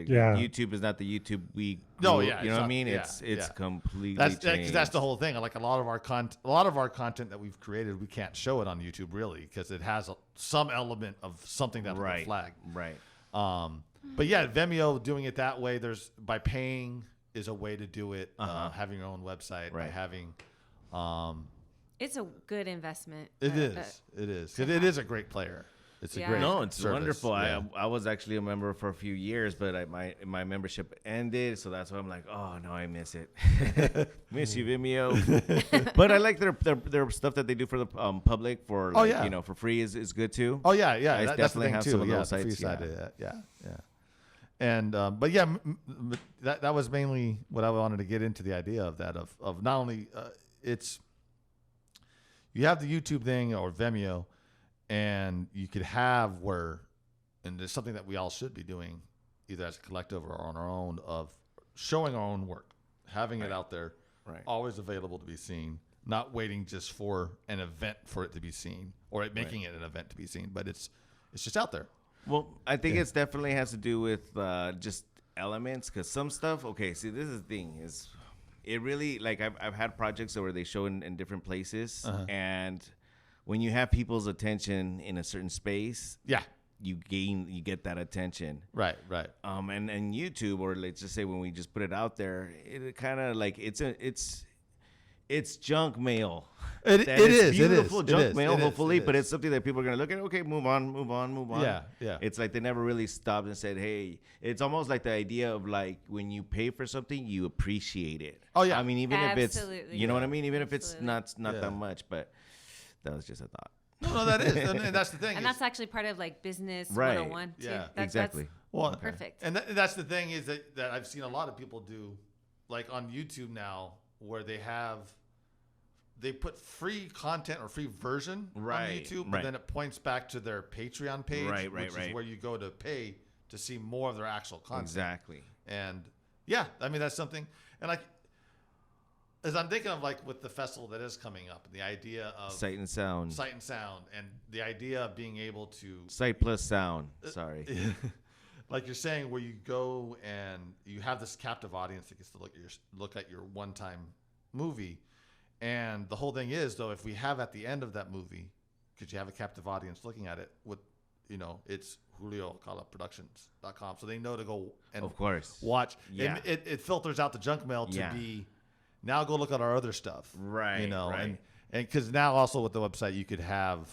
subject. Yeah. YouTube is not the YouTube we. No, yeah, you know what I not- mean? yeah, It's yeah. completely That's changed. that's the whole thing. Like a lot of our content that we've created, we can't show it on YouTube really because it has some element of something that's right. flag. Right. But yeah, Vimeo doing it that way. There's by paying is a way to do it. Having your own website, by having. It's a good investment. It is. It is a great player. It's a great. No, it's service. wonderful. Yeah. I was actually a member for a few years, but my membership ended, so that's why I'm like, oh no, I miss it. Miss you, Vimeo. But I like their stuff that they do for the public for for free is good too. Oh yeah. I That's definitely the thing have too. some of Yeah, those the free sites. side of it. Yeah. And but yeah, that was mainly what I wanted to get into the idea of that of not only it's you have the YouTube thing or Vimeo, and you could have and there's something that we all should be doing, either as a collective or on our own, of showing our own work, having it out there, always available to be seen, not waiting just for an event for it to be seen or making it an event to be seen, but it's just out there. Well, I think it's definitely has to do with just elements, because some stuff. Okay, see, this is the thing is. It really, like, I've had projects where they show in different places, and when you have people's attention in a certain space, you get that attention. Right. And YouTube, or let's just say when we just put it out there, it kind of like it's junk mail. It is beautiful junk mail, it is, hopefully, it but is. it's something that people are gonna look at. Okay, move on. Yeah. It's like they never really stopped and said, "Hey." It's almost like the idea of like when you pay for something, you appreciate it. Oh yeah. I mean, even if it's, you know what I mean, even if it's not that much, but that was just a thought. No, that is, and that's the thing. And that's actually part of like business Right. 101 too. Yeah, exactly. Well, perfect. And that's the thing is that I've seen a lot of people do, like on YouTube now, where they put free content or free version on YouTube, but then it points back to their Patreon page, which is where you go to pay to see more of their actual content. Exactly. And yeah, I mean, that's something. And like, as I'm thinking of like with the festival that is coming up, the idea of Sight and sound, and the idea of being able to sight plus sound. Sorry. Like you're saying, where you go and you have this captive audience that gets to look at your one-time movie. And the whole thing is, though, if we have at the end of that movie, because you have a captive audience looking at it, with, it's Julio Alcala Productions.com, so they know to go and of course watch. Yeah. It filters out the junk mail to be, now go look at our other stuff. Right. And because now also with the website you could have,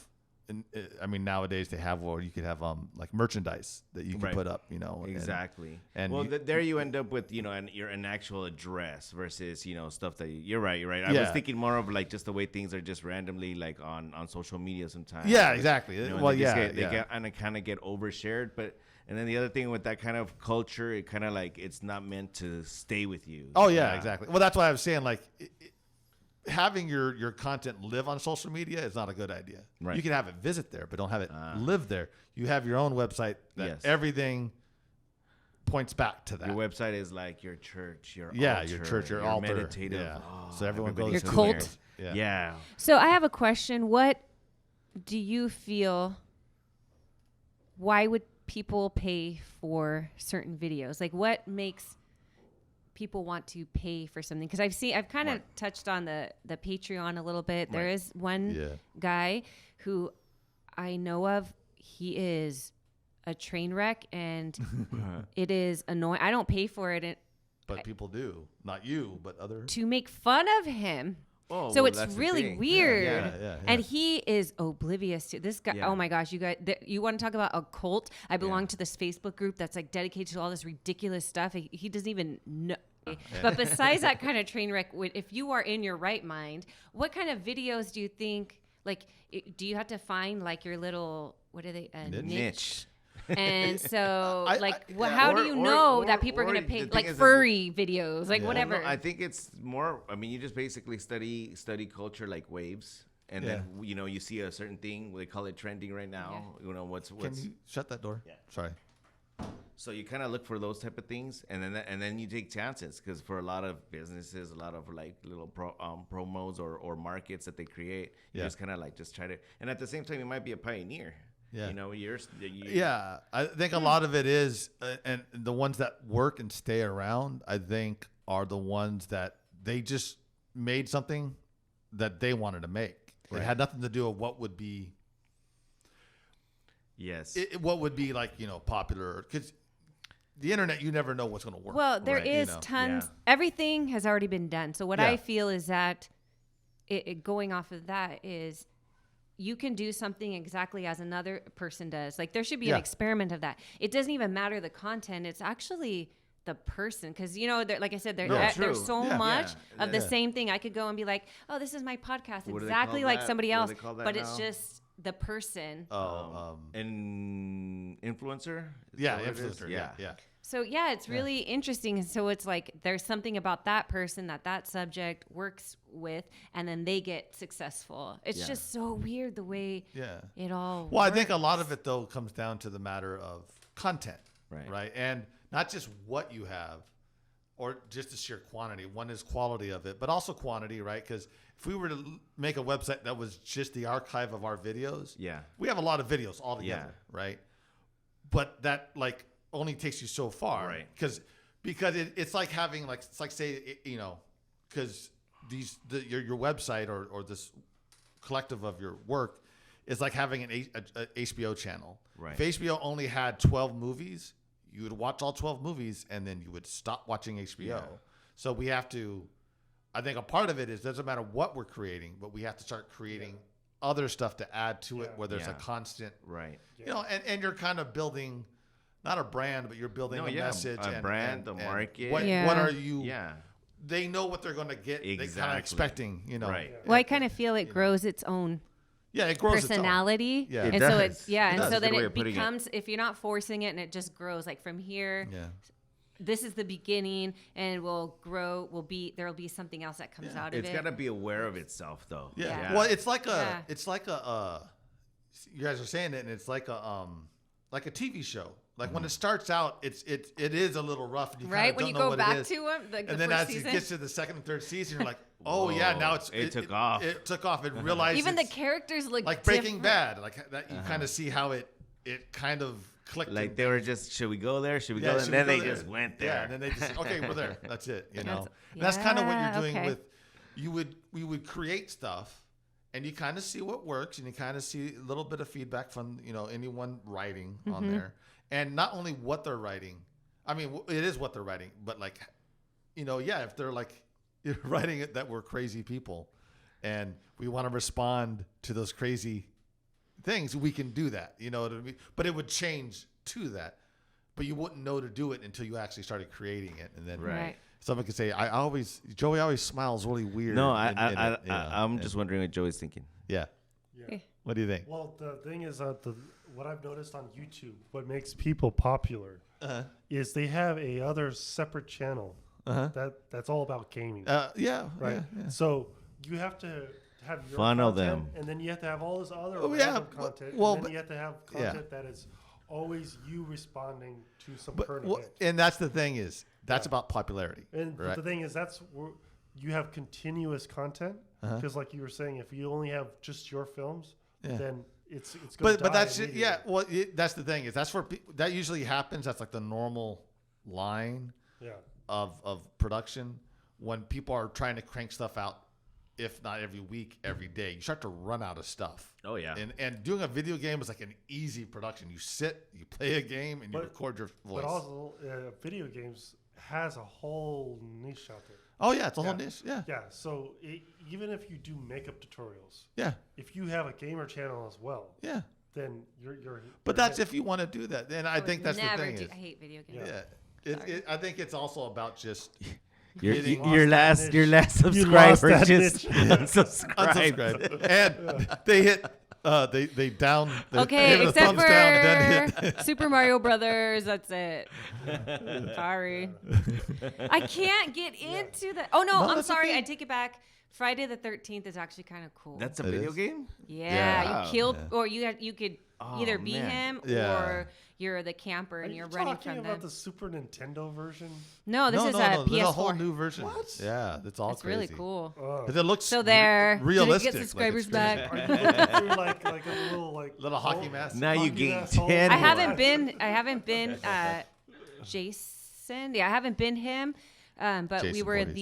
I mean nowadays they have where you could have like merchandise that you can put up, Exactly. And there you end up with an actual address versus stuff that you're right. I was thinking more of like just the way things are just randomly like on social media sometimes. Yeah, exactly. They kind of get overshared, but. And then the other thing with that kind of culture, it kind of like it's not meant to stay with you. Oh yeah, exactly. Well, that's why I was saying like having your content live on social media is not a good idea. Right. You can have it visit there, but don't have it live there. You have your own website that everything points back to that. Your website is like your church, your church, your altar, meditative. Yeah. Oh, so everyone goes your to cult. There. Yeah. So I have a question. What do you feel? Why would people pay for certain videos? Like what makes people want to pay for something? Because I've kind of touched on the Patreon a little bit. There is one guy who I know of. He is a train wreck, and it is annoying. I don't pay for it, but people do. Not you, but other to make fun of him. Oh, so it's really weird. Yeah. And he is oblivious to this guy. Yeah. Oh my gosh, you guys, you want to talk about a cult? I belong to this Facebook group that's like dedicated to all this ridiculous stuff. He doesn't even know. But besides that kind of train wreck, if you are in your right mind, what kind of videos do you think, like, do you have to find like your little, what are they? Niche. And so, how do you know that people are going to pay, like furry videos, like whatever? I think it's more. I mean, you just basically study culture like waves, and then you see a certain thing. They call it trending right now. Yeah. What's? Can you shut that door? Yeah. Sorry. So you kind of look for those type of things, and then you take chances, because for a lot of businesses, a lot of like little promos or markets that they create, you just kind of like just try to. And at the same time, you might be a pioneer. Yeah. You know, yeah. I think a lot of it is, and the ones that work and stay around, I think, are the ones that they just made something that they wanted to make. Right. It had nothing to do with what would be. Yes. What would be like, popular, because the internet, you never know what's going to work. Well, there is tons. Yeah. Everything has already been done. So what I feel is that going off of that is you can do something exactly as another person does. Like there should be an experiment of that. It doesn't even matter the content. It's actually the person. Because, like I said, there's so much of the same thing. I could go and be like, oh, this is my podcast. Exactly like somebody else. But it's just the person. An influencer? Influencer. Yeah. So, it's really interesting. So it's like there's something about that person that subject works with, and then they get successful. It's just so weird the way it all works. I think a lot of it, though, comes down to the matter of content, right? And not just what you have or just the sheer quantity. One is quality of it, but also quantity, right? Because if we were to make a website that was just the archive of our videos, we have a lot of videos all together, right? But that, only takes you so far, right? Because it's like having say because your website or this collective of your work is like having an HBO channel. Right. If HBO only had 12 movies, you would watch all 12 movies and then you would stop watching HBO. Yeah. So we have to. I think a part of it is doesn't matter what we're creating, but we have to start creating other stuff to add to it where there's a constant, right? And you're kind of building. Not a brand, but you're building a message. A brand, a market. What are you? Yeah. They know what they're going to get. Exactly. They're kind of expecting, Right. Well, I kind of feel it grows its own. Yeah, it grows personality. Its own. Yeah. It does. So it's and so then it becomes if you're not forcing it and it just grows like from here. Yeah. This is the beginning, and will grow. There'll be something else that comes out of it. It's got to be aware of itself, though. Yeah. Well, it's like a. You guys are saying it, and it's like a TV show. Like when it starts out, it is a little rough. And you right when don't you know go what back it is. to them, and then as it gets to the second and third season, you're like, oh now it took off. It took off. It realized even the characters look like Breaking Bad. Like that, you kind of see how it kind of clicked. Like they were just, should we go there? Should we go there? And then they just went there. Yeah, and then they just okay, we're there. That's it. That's kind of what you're doing with. We would create stuff. And you kind of see what works, and you kind of see a little bit of feedback from anyone writing on there, and not only what they're writing. I mean, it is what they're writing, but if they're you're writing it that we're crazy people, and we want to respond to those crazy things, we can do that. You know what I mean? But it would change to that, but you wouldn't know to do it until you actually started creating it, and then right. Someone could say, Joey always smiles really weird. No, I'm just wondering what Joey's thinking. Yeah. What do you think? Well, the thing is, what I've noticed on YouTube, what makes people popular is they have a other separate channel that's all about gaming. Right. Yeah. So you have to have your funnel content, them, and then you have to have all this other content. And then you have to have content that is always you responding to some current event. And that's the thing is. That's about popularity. And the thing is, that's where you have continuous content. Because like you were saying, if you only have just your films, then it's going to die. But that's that's the thing is that's where that usually happens. That's like the normal line of production when people are trying to crank stuff out, if not every week, every day. You start to run out of stuff. Oh yeah. And doing a video game is like an easy production. You sit, you play a game, and you record your voice. But also, video games has a whole niche out there. Oh yeah, it's a whole niche. Yeah. Yeah. So even if you do makeup tutorials, if you have a gamer channel as well, then you're. But that's if you want to do that. Then I think that's the thing. I hate video games. Yeah. I think it's also about just. Your last subscriber just unsubscribed. And they hit. They down. Okay, except for Super Mario Brothers. That's it. Sorry, I can't get into that. Oh no, I'm sorry. Okay. I take it back. Friday the 13th is actually kind of cool. That's a It video is? game? Yeah, you killed, Yeah. or you could either be man. him Yeah. or you're the camper and you're running talking from about them. the Super Nintendo version? No, this is a PS4. There's a whole new version. What? Yeah, it's all That's crazy. really cool. But it looks So there, realistic. did it get subscribers like back? Are you looking through like a Little hockey mask. Now you Hockey gain mask hole. 10 I more. haven't been Jason. Yeah, I haven't been him. But we Jason were Voorhees.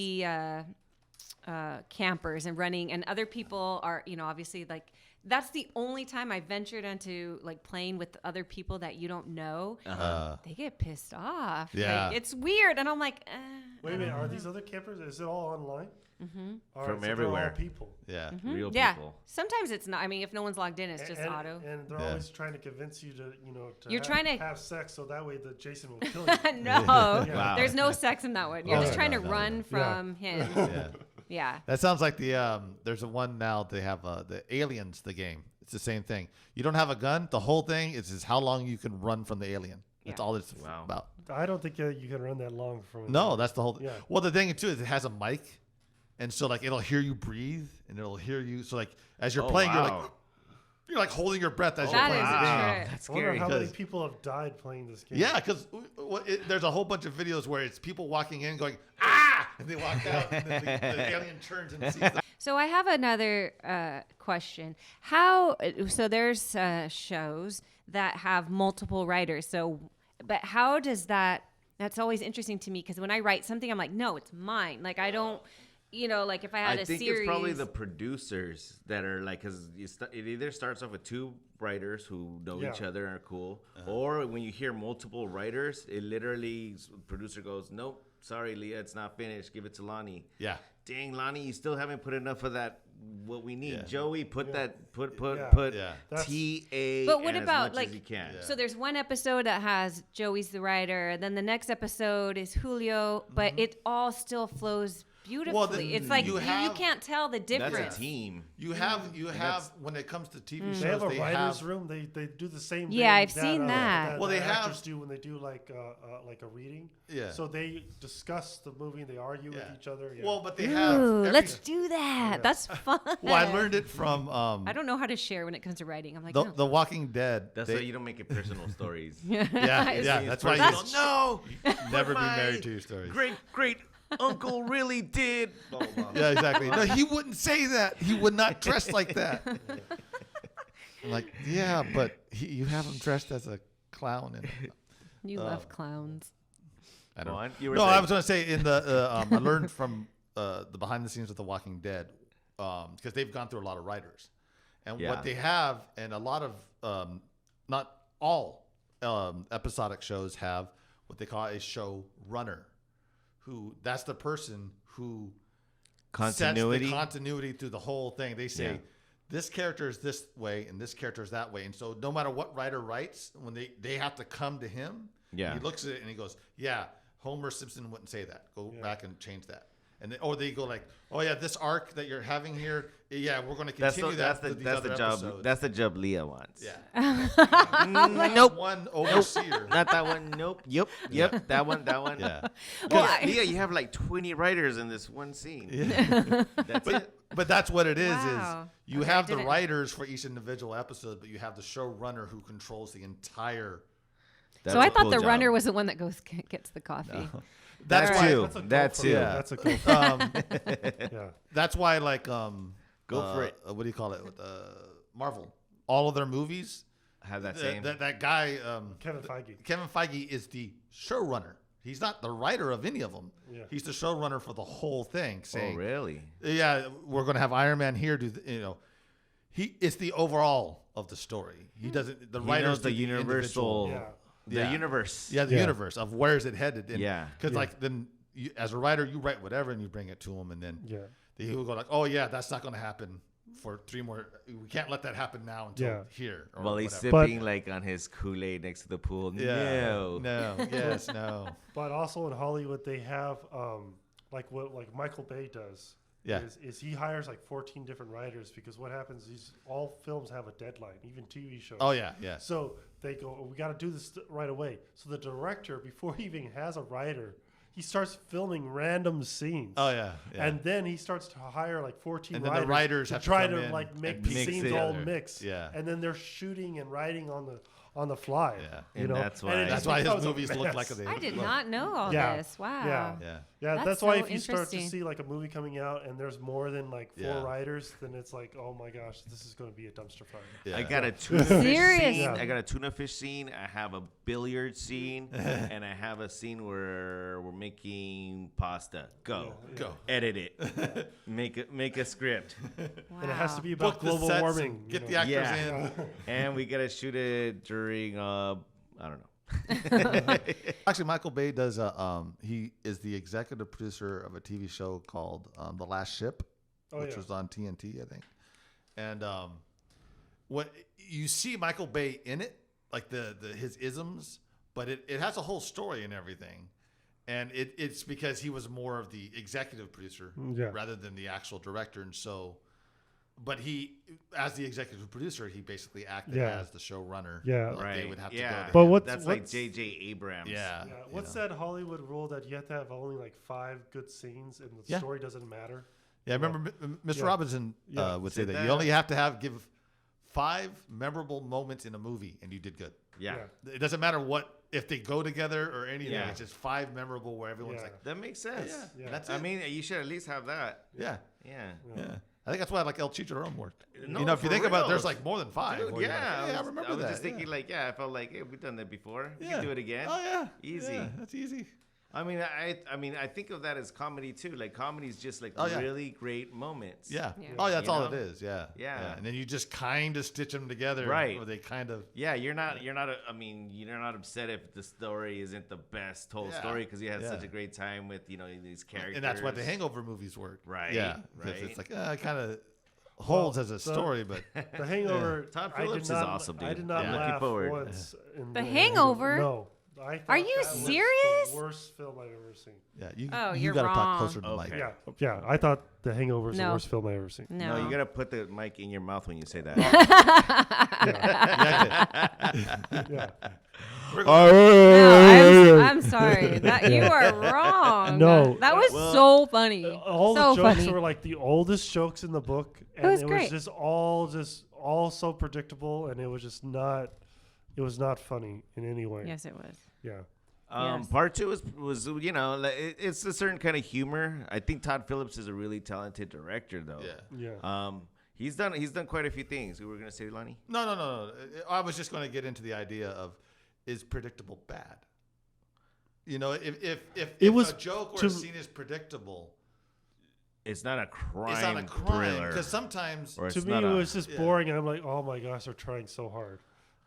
the campers and running, and other people are, obviously like that's the only time I ventured into like playing with other people that you don't know. They get pissed off. Yeah. Like, it's weird, and I'm like, Wait a minute, are these other campers? Is it all online? Mm-hmm. From everywhere. All people. Yeah. Real yeah. people. Sometimes it's not. I mean, if no one's logged in, it's just and, auto. And they're always trying to convince you to, You're trying to have sex so that way the Jason will kill you. no, Wow. there's no sex in that one. You're Oh, just no, trying no, to no, run no. from him. Yeah. Yeah. That sounds like the there's a one now they have the Aliens, the game. It's the same thing. You don't have a gun. The whole thing is how long you can run from the alien. That's Yeah. all it's Wow. about. I don't think you can run that long from it. No, that's the whole. Yeah. Well, the thing too is it has a mic, and so like it'll hear you breathe, and it'll hear you. So like as you're playing, you're like holding your breath as you're That playing is the game. true. That's I wonder scary. how many 'Cause- people have died playing this game. Yeah, because there's a whole bunch of videos where it's people walking in going ah, and they walk out, and then the alien turns and sees them. So I have another question. How? So there's shows that have multiple writers. So, but how does that? That's always interesting to me because when I write something, I'm like, no, it's mine. Like I don't. Like if I had a think series. it's probably the producers that are like, because it either starts off with two writers who know each other and are cool, or when you hear multiple writers, it literally producer goes, nope, sorry, Leah, it's not finished. Give it to Lonnie. Yeah. Dang, Lonnie, you still haven't put enough of that. What we need, Yeah. Joey, put Yeah. TA. But what as about much like? as you can. So there's one episode that has Joey's the writer, then the next episode is Julio, but it all still flows beautifully. It's like you you can't tell the difference. That's a team. You have when it comes to TV shows, They have a they writer's have room. They do the same thing. Yeah, I've seen that. Well, they have- actors do when they do like a reading. Yeah. So they discuss the movie and they argue with each other. Yeah. Well, but they have. Ooh, every- let's do that. That's fun. Well, I learned it from I don't know how to share when it comes to writing. I'm like, the, no. the Walking Dead. That's They- why you don't make it personal stories. yeah. That's why That's you no. never be my married to your stories. Great uncle really did. Blah, blah, blah. Yeah, exactly. No, he wouldn't say that. He would not dress like that. I'm like, yeah, but you have him dressed as a clown. And You love clowns. I don't Go know. on. You were No, I saying- was going to say in the I learned from the behind the scenes of The Walking Dead because they've gone through a lot of writers, and Yeah. what they have, and a lot of not all episodic shows have what they call a showrunner, who that's the person who Continuity. sets the continuity through the whole thing. They say. Yeah. This character is this way and this character is that way. And so no matter what writer writes, when they have to come to him, Yeah. he looks at it and he goes, yeah, Homer Simpson wouldn't say that. Go back and change that. And then, or they go like, oh yeah, this arc that you're having here, yeah, we're going to continue That's through these the other job. episodes. That's the job Leah wants. Yeah. Nope. One overseer. Not that one. Nope. Yep. That one. Yeah. Well, Leah, you have like 20 writers in this one scene. That's it. But that's what it is Wow. is you Okay, have I the didn't- writers for each individual episode, but you have the showrunner who controls the entire. That's so I a thought cool the job. runner was the one that goes gets the coffee. That's That why. too. That's a That goal for too. me. Yeah. That's a goal. Yeah. That's why, like, Go for it. What do you call it? With Marvel, all of their movies Have that same. that guy Kevin Feige. Kevin Feige is the showrunner. He's not the writer of any of them. Yeah. He's the showrunner for the whole thing. Oh, Saying, really? yeah, we're going to have Iron Man here. It's the overall of the story. He doesn't. The He writers knows the do universal. Yeah. The Yeah. universe. Yeah, the Yeah. universe of where's it headed. Yeah. Because like then you, as a writer, you write whatever and you bring it to him, and then Yeah. he will go like, oh yeah, that's not going to happen for 3 more. We can't let that happen now until Yeah. here. Or While he's whatever. sipping like on his Kool-Aid next to the pool. Yeah. No. Yes. No. But also in Hollywood, they have like what Michael Bay does. Yeah. Is he hires like 14 different writers because what happens is all films have a deadline, even TV shows. Oh yeah. Yeah. So they go, we got to do this right away. So the director, before he even has a writer, he starts filming random scenes. Oh yeah. And then he starts to hire like 14 And then writers, the writers to have to try come to in like make and the mix scenes it all together. mix. Yeah. And then they're shooting and writing on the fly. Yeah. You And know, that's why- And it That's just why his becomes a movies look mess. like they I did look. not know all Yeah. this. Wow. Yeah. Yeah. Yeah, That's why so if you start to interesting. see like a movie coming out and there's more than like 4 Yeah. writers, then it's like, oh my gosh, this is going to be a dumpster fire. Yeah. I got a tuna fish Serious? scene. Yeah. I got a tuna fish scene. I have a billiard scene, and I have a scene where we're making pasta. Go, Yeah. Go. edit it, make a script, Wow. And it has to be Book about the global sets warming. and get you the know. actors Yeah. in. and we gotta shoot it during I don't know. Actually, Michael Bay does he is the executive producer of a TV show called The Last Ship, Oh, which yeah. was on TNT, I think. And what you see Michael Bay in it, like the his isms, but it has a whole story and everything. And it's because he was more of the executive producer Yeah. rather than the actual director. And so, but he, as the executive producer, he basically acted Yeah. as the showrunner. Yeah. Like, Right. They would have to yeah. go to But him. what's- That's what's- like J.J. Abrams. Yeah. Yeah. you What's know. that Hollywood rule that you have to have only like 5 good scenes and the Yeah. story doesn't matter? Yeah, I remember Mr. Yeah. Robinson Yeah. would say Said that. that. You only have to give 5 memorable moments in a movie, and you did good. Yeah. It doesn't matter if they go together or anything. Yeah. It's just 5 memorable where everyone's Yeah. like, That makes sense. yeah, Yeah. that's I it. mean, you should at least have that. yeah, Yeah. yeah. I think that's why like El Chicharron worked. No, you know, if you for think about it, real. there's like more than 5. Dude, where you're like, yeah, hey, I remember I was that. just thinking, yeah. like, I felt like, hey, we've done that before. We Yeah. can do it again. Oh yeah, Easy. Yeah, that's easy. I mean, I think of that as comedy too. Like, comedy is just like Oh, yeah. really great moments. Yeah. Yeah. Oh, yeah, that's You all know? it is. Yeah. Yeah. And then you just kind of stitch them together, Right. Or they kind of. Yeah, you're not. I mean, you're not upset if the story isn't the best told Yeah. story because you had Yeah. such a great time with these characters. And that's why the Hangover movies work. Right, Yeah. Because right. it's like it kind of holds as a the- story, but The Hangover. Todd I did Phillips is not- awesome, I dude. did not Yeah. laugh Looking forward. once. In The Hangover? No. I thought Are you that was serious? The worst film I've ever seen. yeah, Oh, you you're gotta talk wrong. closer to the Okay. mic. Yeah, yeah. I thought The Hangover is the No. worst film I've ever seen. No. No, you gotta put the mic in your mouth when you say that. Yeah. No, I'm sorry. That you are wrong. No. That was Well, so funny. All so the jokes funny. were like the oldest jokes in the book, and was it great. was just all so predictable, and it was just not. It was not funny in any way. Yes, it was. Yeah. Yes. Part 2 was like, it's a certain kind of humor. I think Todd Phillips is a really talented director, though. Yeah. Yeah. He's done quite a few things. We were gonna say, Lonnie. No. I was just going to get into the idea of is predictable bad? You know, if was a joke or to- a scene is predictable, It's not a crime. it's not a crime thriller. because sometimes. Or To it's me, not it a- was just yeah. boring, and I'm like, oh my gosh, they're trying so hard.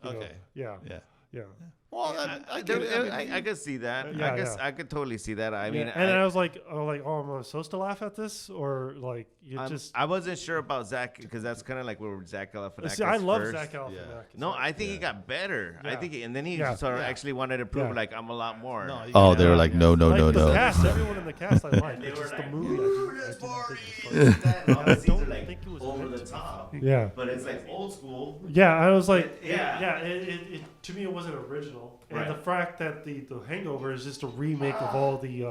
You know? Okay. Yeah. Yeah. Yeah. Well, I get it. I mean, I could see that. Yeah, I guess yeah. I could totally see that. I Yeah, mean, and I was like, oh, am I supposed to laugh at this, or like you just? I wasn't sure about Zach because that's kind of like where Zach Galifianakis. See, I love first. Zach Galifianakis. No, I think he got better. I Yeah. think, and then he Yeah. sort of Yeah. actually wanted to prove Yeah. like I'm a lot more. no, you Oh, can- they were like, no, no, like no, the no. cast, everyone in the cast I like. They It's were just like, the movie. I didn't think it was funny. All the scenes are don't like think it was over meant the to be top, Yeah. but it's like old school. Yeah, I was like, Yeah. yeah. It to me, it wasn't original, and Right. the fact that the Hangover is just a remake of all the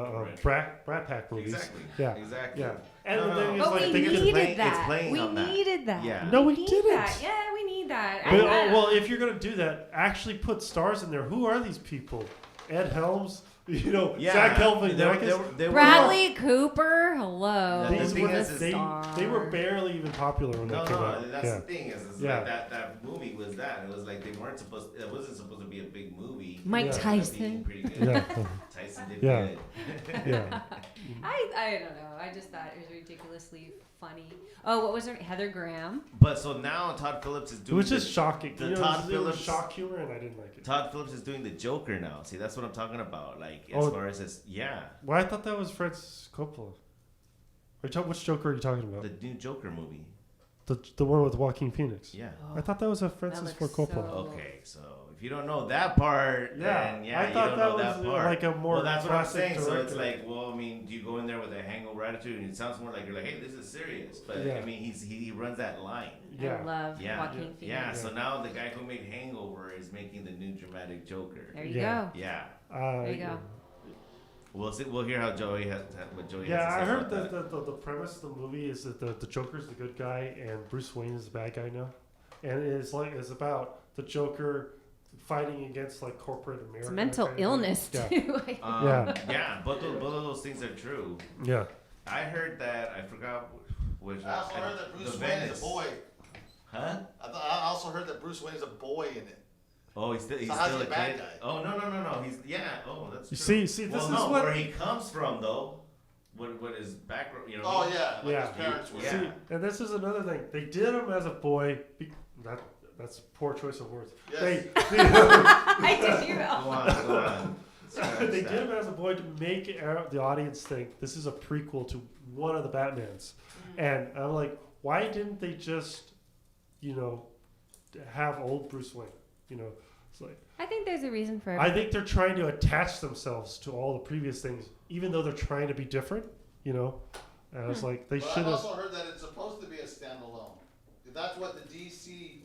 Brat Pack movies. Exactly. Yeah. Exactly. Yeah. And No, then no. it's But like we they get to needed playing- it's that. playing We on that. needed that. Yeah. No, we need didn't. that. Yeah, we need that. But, well, if you're gonna do that, actually put stars in there. Who are these people? Ed Helms, Yeah. Zach They Galifianakis. were- Bradley Cooper. Hello. The These thing were is, they were barely even popular when No, they came no, out. that's Yeah. the thing is Yeah. like that movie was that. It was like they weren't supposed. It wasn't supposed to be a big movie. Mike It was Tyson. being pretty good. Yeah. Tyson did Yeah. good. Yeah. I don't know. I just thought it was ridiculously funny. Oh, what was her? Heather Graham. But so now Todd Phillips is It doing. was just shocking. The You know, Todd it was Phillips shock humor, and I didn't like it. Todd Phillips is doing the Joker now. See, that's what I'm talking about. Like as Oh. far as this, yeah, Well, I thought that was Francis Coppola. Which Joker are you talking about? the new Joker movie. The one with Joaquin Phoenix. Yeah. I thought that was a Francis looks Ford Coppola. so- Okay, so if you don't know that part, then yeah, I you thought don't that know was that part. like a more well, that's what I'm classic saying. So it's director. like, well, I mean, do you go in there with a hangover attitude, and it sounds more like you're like, hey, this is serious. But Yeah. I mean, he runs that line. Yeah. I love Yeah, Joaquin Phoenix. yeah. So Yeah. now the guy who made Hangover is making the new dramatic Joker. There you Yeah. go. Yeah. There you go. We'll see. We'll hear how Joey has what Joey. Yeah, has to say I heard about that the premise of the movie is that the Joker's the good guy and Bruce Wayne is the bad guy now, and it's about the Joker fighting against like corporate America. It's mental illness too. Yeah, both of those things are true. Yeah. I heard that. I forgot which. I also heard that Bruce Wayne is a boy. Huh? I also heard that Bruce Wayne is a boy in it. Oh, he's still a a bad kid. guy? Oh no. He's Oh, that's. You true. see, this well, is no, what where he comes from though. What his background? You know. Oh yeah, like Yeah. his parents were. Yeah. See, and this is another thing. They did him as a boy. That's poor choice of words. Yes. I did hear that. Go on. They did him as a boy to make the audience think this is a prequel to one of the Batmans. And I'm like, why didn't they just, have old Bruce Wayne? It's like, I think there's a reason for it. I think they're trying to attach themselves to all the previous things, even though they're trying to be different, And I was like, they But should I've have. also heard that it's supposed to be a standalone. That's what the DC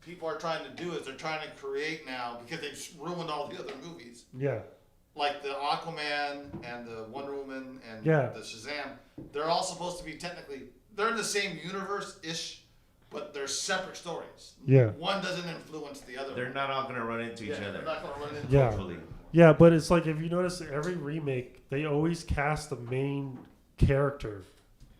people are trying to do. Is they're trying to create now because they've ruined all the other movies. Yeah. Like the Aquaman and the Wonder Woman and Yeah. the Shazam, they're all supposed to be they're in the same universe-ish, but they're separate stories. Yeah. One doesn't influence the other. They're not all gonna run into each They're other. not going to run into Yeah. Hopefully. Yeah, but it's like if you notice every remake, they always cast the main character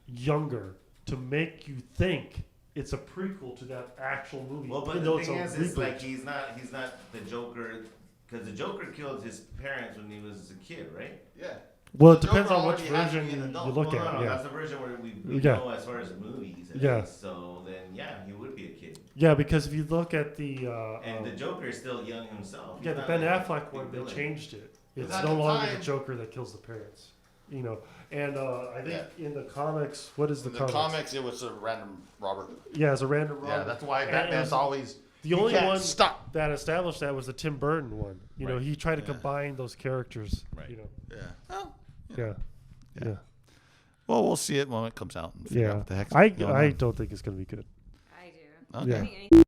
younger to make you think it's a prequel to that actual movie. Well, but even the though it's thing a is reboot. like he's not the Joker, because the Joker killed his parents when he was a kid, right? Yeah. Well, it The depends Joker on which already has to version be an you adult. look Well, at. no, Yeah. that's the version where we Yeah. know as far as movies. At Yeah. least. So then, yeah, he would be a kid. Yeah, because if you look at the And the Joker is still young himself. yeah, He's the not Ben like a Affleck big one, they villain. changed it. It's at no the longer the time- Joker that kills the parents. And I think in the comics, what is the In the comics? comics, it was a random robber. Yeah, it's a random Yeah, robber. that's why And- Batman's and always the only can't one stop. that established that was the Tim Burton one. Right. He tried to Yeah. combine those characters. Right. Yeah. Well, Yeah. Yeah. well, we'll see it when it comes out and figure out Yeah. what the heck's I going on. don't think it's gonna be good. I do. Okay. Yeah. I think